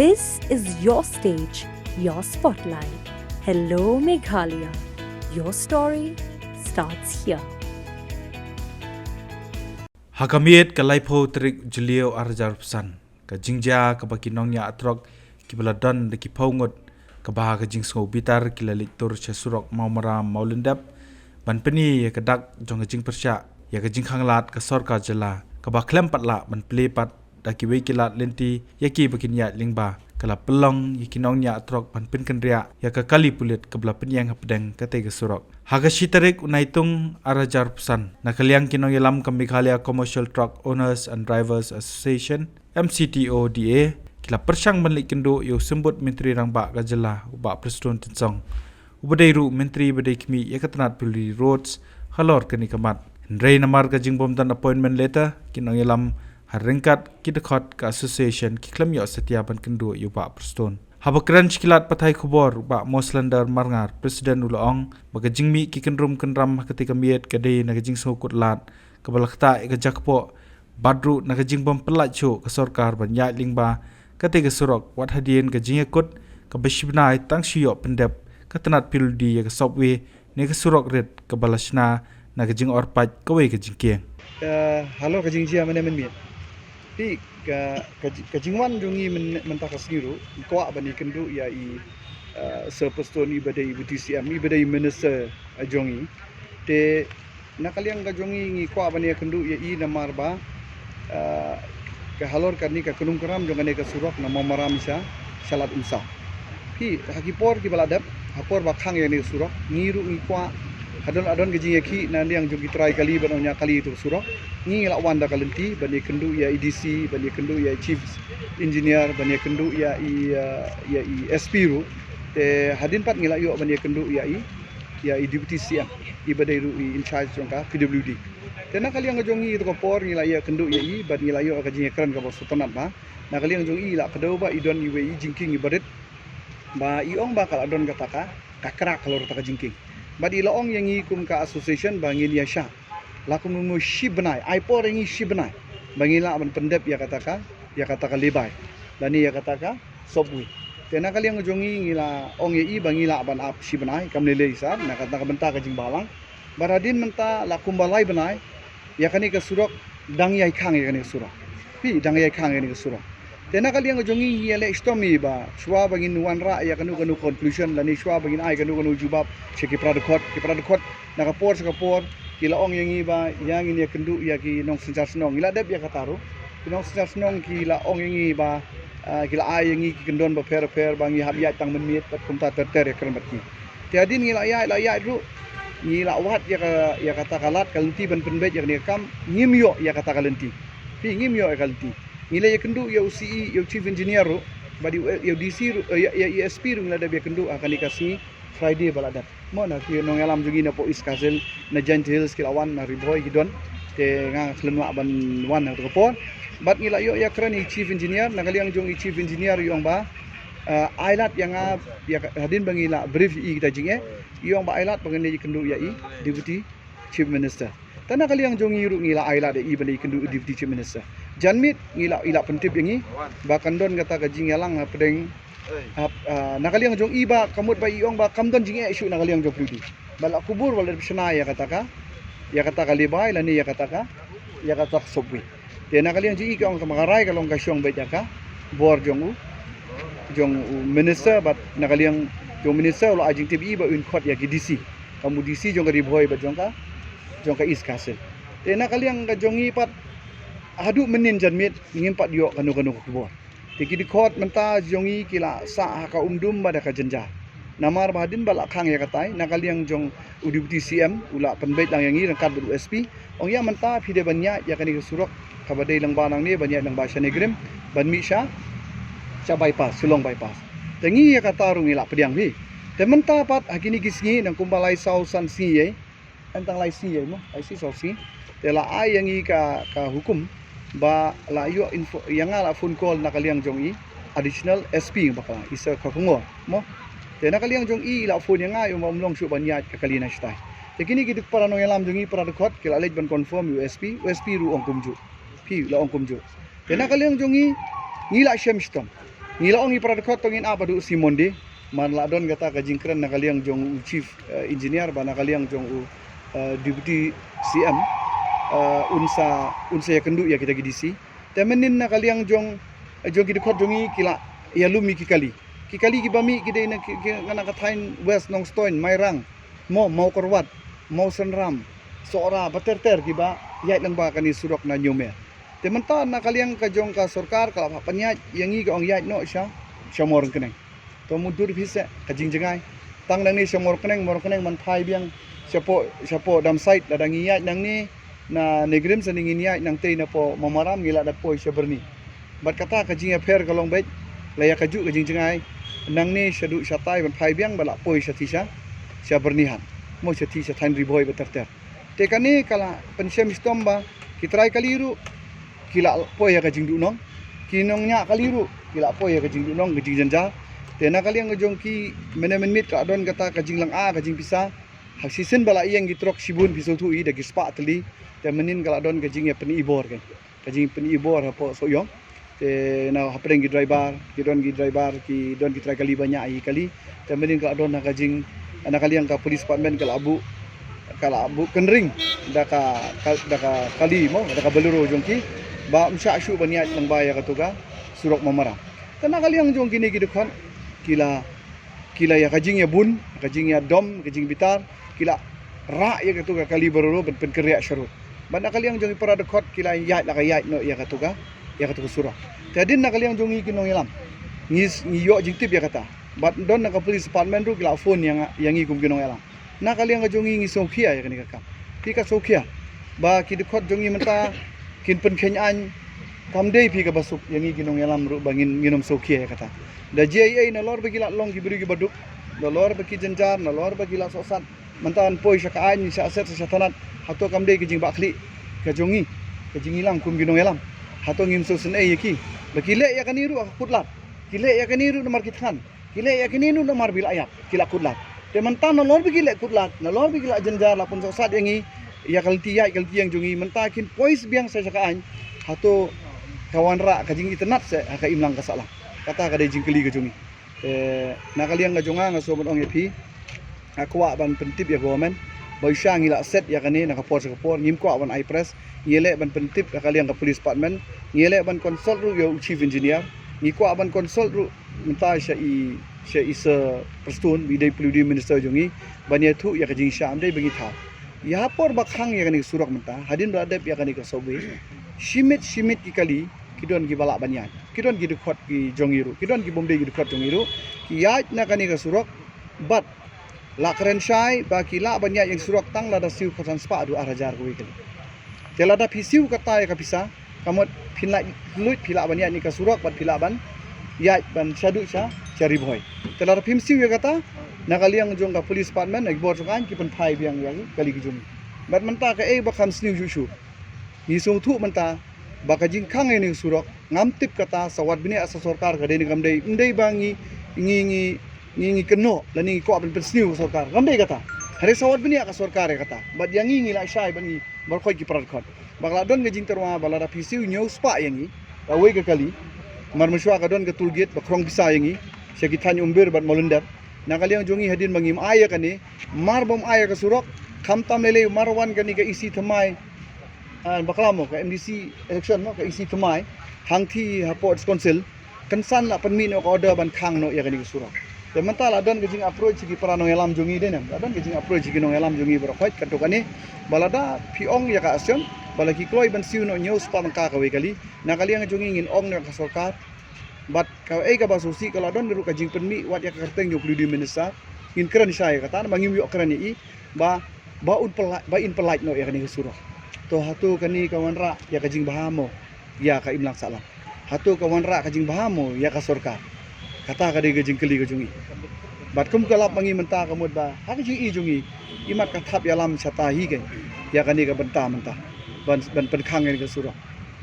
This is your stage, your spotlight. Hello, Meghalaya. Your story starts here. Hakamiet kalaipo trik Julio Arjar Pesan ka jingja ka bakinongnya atrok kibaladon de kipaungot ka baha ka jingso bitar kilalik tur chasurok maumara maulendap ban peni ya kadak jong jing persya ya ka jingkhanglat ka sorka jala ka baklem patla ban plepat da kiwe kilat lenti yaki bakinya lingba kala pelong yikinongnya atrok ban pin kendria ya ka kali pulit ka bla penyang hapdeng ka te ka surok haga shitarik unaitung Arajar Pesan nakaliang kinong yalam ka Meghalaya Commercial Truck Owners and Drivers Association MCTODA kila persyang balik kendo yo sembut menteri rangba ka jela uba preston tinsong ubadairu menteri badai kimi ya katanat pili roads halor kani kamat ndrei namar ka jingbom tan appointment letter kinong yalam harengkat kidekot ka association kiklam yo setiaban kendo yo ba preston habakran kilat patai khubor ba moslandar marngar presiden ulong baga jingmi kikendrum kenram ketika miet kade na jing sokut lat kabalakta ka jakpo badru na jingbom pelacho ka sarkar banyak lingba ketika surok wat hadien ka jingekut ka beshibnai tangsiyo pendep katanat pildi ya ka sobwe ne ka surok red ka balasna na jing orpaj ka we ka jingkieng halo ka jingjia mana men pi ka jingwan jongi mentaka sniru ko abani kendu ya i serpestoni badai BTCM i badai minister jongi te nakaliang ka jongi ngi ko abani kendu ya i namar ba ka halor karni ka kunung karam jongane ka surok na mamaram sa salat umsa pi hakipor ki baladap hapor bakhang ya ni surok ngiru ngi kwa adon gejing yaki nanti yang jogi try kali banonya kali itu surok ni la wanda kalenti bani kendu ya EDC bani kendu ya chief engineer bani kendu ya i SP ru te hadin pat ngila yo bani kendu ya i deputy CM i badai ru i in charge jongka PWD tena kali yang jongi itu kopor ngila ya kendu ya i bani ngila yo ka jing kran ka sultanat ba na kali yang jongi la kedau ba idon i we jingking i badet ba i ong ba kala don kataka kakra kalor ta jingking badi laong yang ikum ka association bangin ya sha lakum mu shibnai aipor yang shibnai bangila ban pendep ya kataka lebai dani ya kataka sobwi tena kali yang jongi ngila ong ye i bangila ban ap shibnai kam lele isa na kataka benta ka jing balang baradin menta lakum balai benai ya kani ka surok dang yai khang ya kani surok pi dang yai khang ya kani surok tena kali yang jongi yele stomi ba shwa bangin wanra ya kanu conclusion lani shwa bangin ai kanu jubab ki pradekot na kapor kila ong yang iba yang ini kendu ya ki nong sencar senong ila dep ya kataru ki nong sencar senong kila ong yang iba kila ai yang ki kendon ba per bangi habya tang menit pat kumta ter ya kran batki tiadin ngila ya ru ngila wat ya kata kalat kalenti ban penbet ya ni kam ngimyo ya kata kalenti pi ngimyo ya kalenti ngila ya kendu ya UCE ya chief engineer ru badi ya DC ru ya ESP ru ngila da be kendu akan dikasih Friday baladat mo na ki nong alam jogi na po iskasel na giant hills kilawan na riboy gidon te nga khlenwa ban wan na ko bat ngila yo ya krani chief engineer na kaliang jong chief engineer yung ba ailat yang ya hadin bangila brief i kita jinge yung ba ailat bangene kendu ya i deputy chief minister tana kaliang jong iru ngila ailat i bani kendu deputy chief minister janmit ngila ila pentip yangi bakan don kata gajing yalang pedeng nakaliang jong iba kamut ba iong ba kamdon jing isu nakaliang jong pridi bala kubur wala bisna ya kataka libay lani ya kataka sobwi te nakaliang jing iong kamakaray kalong kasyong bet ka bor jong minister bat nakaliang jong minister lo ajing tibi ba un khot ya DC kamu DC jong riboy ba jong ka is castle te nakaliang ka jong ipat adu menin janmit ngimpat yo kanu kubur tiki dikot menta jongi kila sa ka umdum bada ka jenja namar badin balak khang ya katai nakaliang jong udibuti CM ula penbait lang yangi rangkat bu SP ong ya menta phide banya ya kani surok ka badai lang banang ni banya lang basya negrim ban mi sha bypass sulong bypass tengi ya kata rung ila pediang hi te menta pat hakini kisngi nang kumbalai sausan si ye antang lai si ye mo ai si sausi te la ai yangi ka hukum ba la yo info yang ala phone call nakaliang jong i additional SP bakal isa kakungo mo te nakaliang jong i la phone yang ayo mamlong shu banyat kakalina stai te kini gidik para no yalam jong i para dekot kila lej ban confirm USP ru ong kumju pi la ong kumju te nakaliang jong i ngila shem stom Ngila ongi pradekot tongin apa du Simonde man la don kata ka jingkran nakaliang jong chief engineer ba nakaliang jong deputy CM unsa ya kendu ya kita gidisi temenin nakaliang jong kidekot jongi kila ya lumi kikali kibami kide na kana katain west nong stoin mairang mau korwat mau senram seora baterter kiba yait lang ba kani surok na nyome tementa nakaliang ka jong ka sarkar ka panya yangi ka ong yait no sya mor keneng to mudur bisa ka jingjengai tang nang ni sya mor keneng man thai biang syapo dam site ladang yait nang ni na negrim saningin yait nang tei na po mamaram gila dat po sya berni bat kata ka jing affair ka long bet laya ka ju ka jingjengai nang ni sya du sya tai ban thai biang bala po sya tisha sya bernihan mo sya tisha thain riboy baterter te kani kala pensya mistomba kitrai kaliru kila poy ka jingdu nong kinong nya kaliru kila poy ka jingdu nong ka jingjanja te na kali ang jong ki menemen mit ka adon kata ka jinglang a ka jingpisa haksisen bala iyang gitrok sibun pisau tu i da gispa teli te menin kala adon ka jing ya peni ibor ka jing peni ibor hapo soyong te na hapeng gi driver ki don ki trai kali banyak ai kali te menin kala adon ka jing ana kali ang ka police department kala abu kenring daka kali mo daka beluro jongki ba umsya syu baniat nang baya katuga surok mamara kana kali yang jong kini gidukhan kila ya kajing ya bun kajing ya dom kajing bitar kila ra ya katuga kali beruro ben kerya syarut banda kali yang jong para dekot kila yat la yat no ya katuga surok tadin na kali yang jong kinong yalam ngiyo jingtip ya kata bat don na ka police department ru kila phone yang ikum kinong yalam na kali yang jongi ngi sokia ya kani kakam pika sokia ba ki dekot jongi menta kin pen kenyan kamdei pika basuk yang ngi ginong yalam ru bangin nginom sokia ya kata da JIA na lor bagila long ki beri ki baduk da lor bagi jenjar na lor bagila sosat mentan poi saka an sa aset sa tanat hato kamdei ki jing bakli ka jongi ka jing ilang kum ginong yalam hato ngim so sen ai ki bakile ya kaniru akutlat kile ya kaniru na markithan kile ya kaniru na mar bil ayat kila kutlat teman-teman nolor bigila kutlat nolor bigila jenjar lapun sosat yangi ya kalti yang jungi mentakin pois biang saya sakaan hato kawan ra kajing itnat se ka imlang kasalah kata kada jingkeli ka jungi na kaliang ka jonga nga somot ong epi akwa ban pentip ya government boy sya ngila set ya kani na kapor ngim kwa ban I press ngile ban pentip ka kaliang ka police department ngile ban consult ru yo chief engineer ngikwa ban consult ru menta sya isa perstun bidai peludi minister jongi banya thu ya kajing syam dai bagi tha ya por bakhang ya kani surak menta hadin beradab ya kani ka sobe shimit ki kali kidon ki balak banyan kidon ki dekhot ki jongiru kidon ki bombe ki dekhot jongiru ki yat na kani ka surak bat la keren syai ba ki la banyak yang surak tang la da siu khosan spa du arajar ko kali tela da pisiu kata ya kapisa kamot pinla luit pila banyak ni ka surak bat pila ban ya ban syadu cari boy telar pimsiu ya kata nakaliang jong ka police department nak bor sokan ki pen phai biang yang kali ki jong bat menta ka bakam sniu jushu ni song thu menta baka jing khang ni surok ngamtip kata sawat bini asa sarkar ka dei ngamdei ndei bangi ngi keno lani ko pen sniu sarkar ngamdei kata hari sawat bini ka sarkar kata bat yang ngi la syai bangi bar khoi ki parat khot bakla don ngajing terwa balara pisiu nyau spa yangi awai ka kali mar muswa ka don ka tulgate bakrong bisa yangi sekitan umbir bat molundap nakaliang jongi hadin mangim aya kani mar bom aya ka surok khamtam lele marwan kani ka isi thamai baklamo ka MDC election no ka isi thamai hangthi hapo council kansan la panmi no ka order ban khang no ya kani ka surok te mental adon gijing approach ki parano elam jongi denam adon gijing approach ki no elam jongi berkhoi katukani balada piong ya ka asion balaki kloi ban siu no news pa man ka we kali nakaliang jongi ngin ong no ka sarkar bat ka ka basusi kalau don ru ka jing penmi wat ya kerteng yo pludi minister in kran syai kata mangim yo kran i ba in pelait no ya kani surah to hatu kani kawan ra ya ka jing bahamo ya ka imlang salam hatu kawan ra ka jing bahamo ya ka sarkar kata ka de jing keli ka jungi bat kum kalap mangi menta kamud ba ha ka jing i jungi imat ka thap ya lam satahi ke ya kani ka benta menta ban penkhang ni ka surah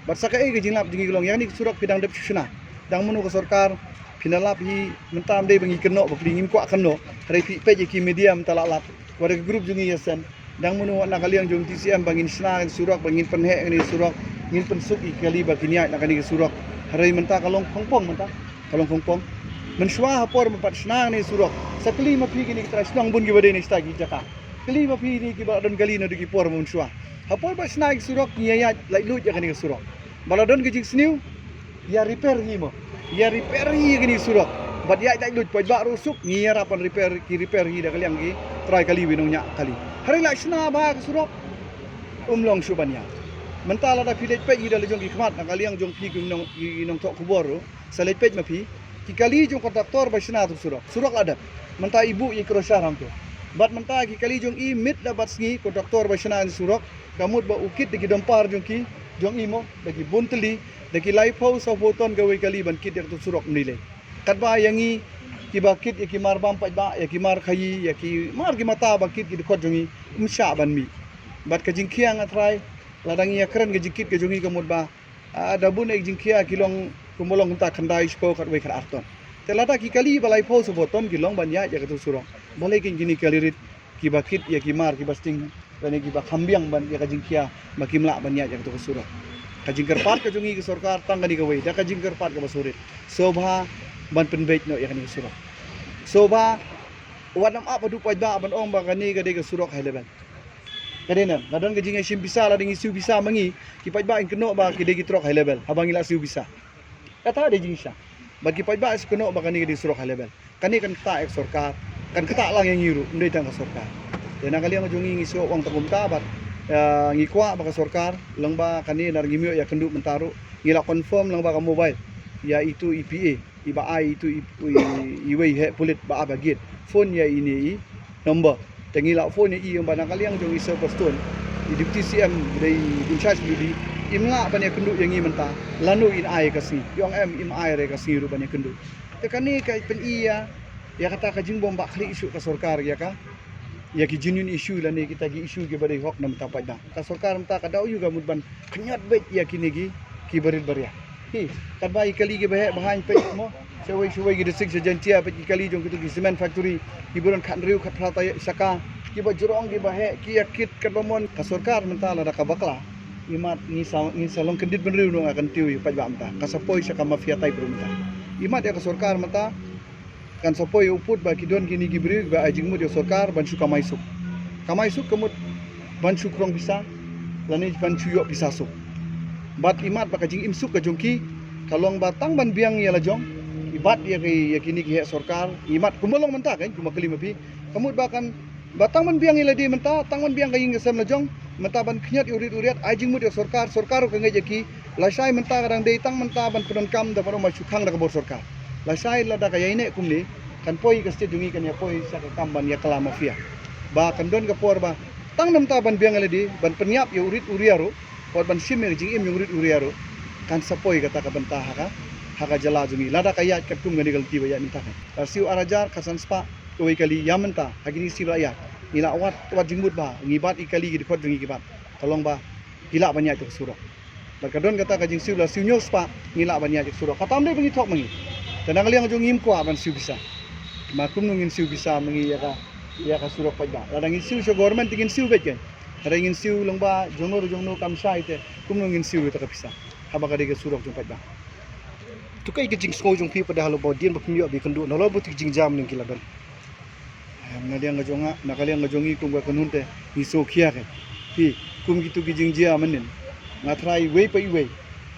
bat saka ka jing lap jingi long ya ni surah pidang dep shuna dang menu ka sarkar pinalap hi mentam dei bangi keno bakli ngim kwa keno hari pi peje ki media mentalap wada grup jungi yasan dang menu na kaliang jong TCM bangin sna surak bangin penhe ni surak ngin pensuk i kali bakinia na kani surak hari menta kalong pongpong menta kalong kongpong mensyua hapor mempat senang ni surok sakli mapi gini kita senang bun gibade ni stagi jaka kali mapi ni kiba don kali no diki por mensyua hapor ba senang surok niya lai lu jaka ni surok baladon gijik sniu ya repair himo ya repair hi gini surok bat ya lai lu poj ba rusuk niya rapan repair hi da kali anggi try kali winongnya kali hari lai sna ba surok umlong subanya mentala da pilej pe ida lejong ki khmat na kali ang jong pi ginong tok kubor salej pe mapi kikali jong kontraktor ba sina tu surok ada menta ibu i krosar hamtu bat menta kikali jong i mit da bat sngi kontraktor ba sina surok kamut ba ukit degi dompar jong ki jong imo degi bunteli degi laipau sa foton gawe kali ban kit tu surok nile kat ba yangi ki ba kit ki mar bam pa ba ya ki mar khayi ya ki mar ki mata ba kit ki khot jongi umsha ban mi bat ka jingkhiang atrai ladang ia keren ke jikit ke jongi kamut ba ada bun ek jingkhia kilong kumolong ta khandai sko kat we khat arton telata ki kali balai pho so boton kilong banya ya katu surong boleh kin gini kalirit ki bakit ya ki mar ki basting dan ki ba khambiang ban ya ka jingkhia makimla banya ya katu surong ka jingkar pat ka jongi ke sarkar tangani ka we da ka jingkar pat ka basurit sobha ban penbej no ya kan surong sobha wadam apa du pajba ban ong ba kani ka de ka surok high level kadena ladon ke jingai sim bisa la dingi siu bisa mangi ki pajba in keno ba ki de ki trok high level habang ila siu bisa kata de jingisha bagi pajba is keno ba kani di surok high level kani kan ta ek sarkar kan kata lang yang ngiru ndai tang sarkar dena kali ang jongi ngi so wang tagum tabat ngi kwa ba sarkar lang ba kani nar ngi mio ya kendu mentaru ngila confirm lang ba ka mobile ya itu EPA iba ai itu iwe he pulit ba abagit phone ya ini number tengila phone ni yang banyak kali yang jongi server stone di deputy CM dari in charge di imla banyak kendu yang ngi menta lanu in ai kasi yong em im ai re kasi ru banyak kendu tekani kai pen iya ya kata ka jingbom ba khli isu ka sarkar ya ka ya ki genuine issue la ni kita gi issue ke bari hok nam ta pada ka sarkar mta ka dau juga mudban kenyat bet ya kini gi ki barit baria hi kad bai kali ge bahan pe mo sewai gi desik sejentia pe kali jong kitu gi cement factory ki buron khan riu khat prata saka ki ba jurong gi bahe ki yakit kad bamon ka sarkar mta la da ka bakla imat ni salong kendit ben riu no akan tiu pa ba mta ka sapoi saka mafia tai bro mta imat ya ka sarkar mta kan sapoi uput ba kidon gini gi bri ba ajing mud ya sarkar ban su kamaisuk kemut ban su krong bisa lani ban su yo bisa su bat imat ba ka jing imsuk ka jongki kalong batang ban biang ya la jong ibat ya kini ki sarkar imat kumolong menta kan kumakali mapi kamut bahkan batang man biang iladi menta tangan biang kaying kesem lajong menta ban knyat urit ajing mud ya sarkar ka ngai jaki lasai menta kadang dei tang menta ban penon kam da paro ma sukhang da kabor sarkar lasai la da kaya ine kumni kan poi ka state dungi kan ya poi sa ka kamban ya kala mafia ba kan don ka por ba tang menta ban biang iladi ban penyap ya urit uriaro pot ban sim ya jing im urit uriaro kan sapoi kata ka benta haka jala jungi lada kaya katum gani galti baya minta kan siu arajar kasan spa koi kali yamenta hagini siu ya nila wat jingbut ba ngibat ikali gi khot jungi gibat tolong ba gila banyak tu surok berkadon kata ka jing siu la siu nyos spa ngila banyak tu surok katam dei bengi thok mangi tenang liang jungi im kwa ban siu bisa makum nungin siu bisa mangi ya ka surok pa ba lada ngi siu so government tingin siu bet kan ada ingin siu longba jongno kamsai te kumno ngin siu ta kapisa haba ka de surok jong pa ba tukai ke jing sko jong pi pada halo bodian ba pimyo bi kendu no lo butik jing jam ning kilaban na dia ngajonga na kali ngajongi kum ga kanunte ni so khia ke pi kum gitu ki jing jia manen ngatrai we pa iwe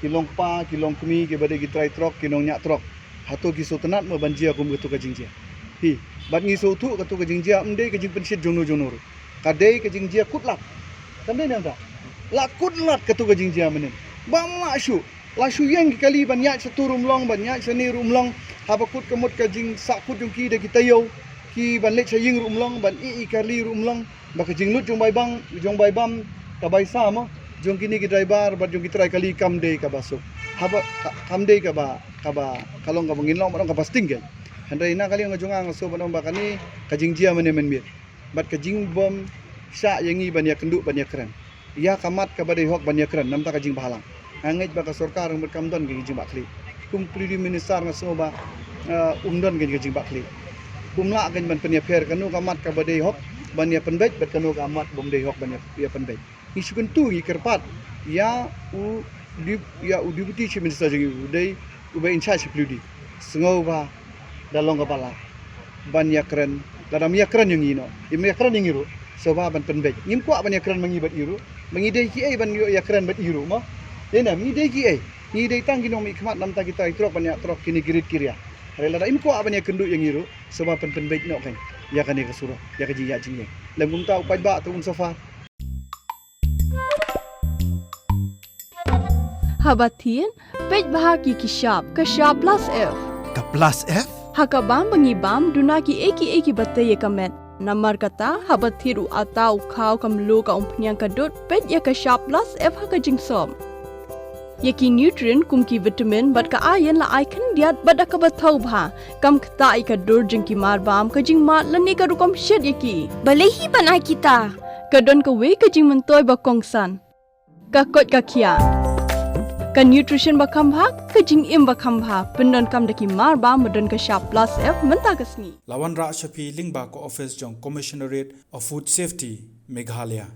kilong pa kilong kumi ke bade gi trai trok kinong nya trok hato gi so tenat ma banjia kum gitu ka jing jia pi bat ngi so tu ka tu ka jing jia mde ke jing pensit jongno ro kadai ke jing jia kutlat tamde nang da la kutlat ka tu ka jing jia manen ba ma shu la shu yang kali banyak satu rumlong banyak seni rumlong habakut kemut ka jing sakut jong ki de kita yo ki ban lek saying rumlong ban i kali rumlong ba ka jing lut jong bai bam ka bai sa mo jong kini ki driver ba jong ki try kali kam de ka basuk haba kam de ka ba kalong ka bangin long ka pasting kan handai na kali ngajong ang so banong ba kani ka jing jia men mit bat ka jing bom sa yangi banyak kenduk banyak keren ya kamat ka badai hok banyak keren nam ta ka jing bahalang angit ba ka sarkar ng kamdon gi jing bakli kum prime minister na so ba umdon gi jing bakli kumla gan ban penya pher kanu kamat ka badai hok banya penbet bet kanu kamat bom dei hok banya ya penbet ni sukun tu gi kerpat ya u deputy chief minister gi udai ubai in charge pludi Sengova dalong kepala. Ban yakren dalam yakren yang ino. Im yakren yang iru. Soba ban penbek. Ngim kuat ban yakren mengibat iru. Mengidai ki ban yakren bat iru mah. Dena mengidai ki ngidai tang kinong mikmat nam ta kita itrok ban yak trok kini girit kiria. Rela da im kuat ban yakren yang iru. Soba ban penbek nok kan. Ya kan ke surah. Ya ke jinja jinge. Lembung tau pai ba tu sofa. Habatin, pej bahagi kishab, kashab plus F. Ka plus F? Hakabam bangibam dunaki eki bataye kamet. Namar kata habathiru atau kau kamlu ka umpnyang kadut pej ya kashab plus F haka jingsom. Yaki nutrient kumki vitamin bat ka ayen la aikan diat bat ka bathau bha. Kam kta ka dur jingki marbam ka jing mat lani ka rukom shed yaki. Balehi banai kita. Kadon ka we ka jing mentoy ba kongsan. Ka kot ka kia. Ka nutrition bakam bha ka jing im bakam bha pendon kam daki mar ba modon ka sharp plus F menta kasni Lawan Ra Shapi Lingba ko office jong Commissionerate of Food Safety Meghalaya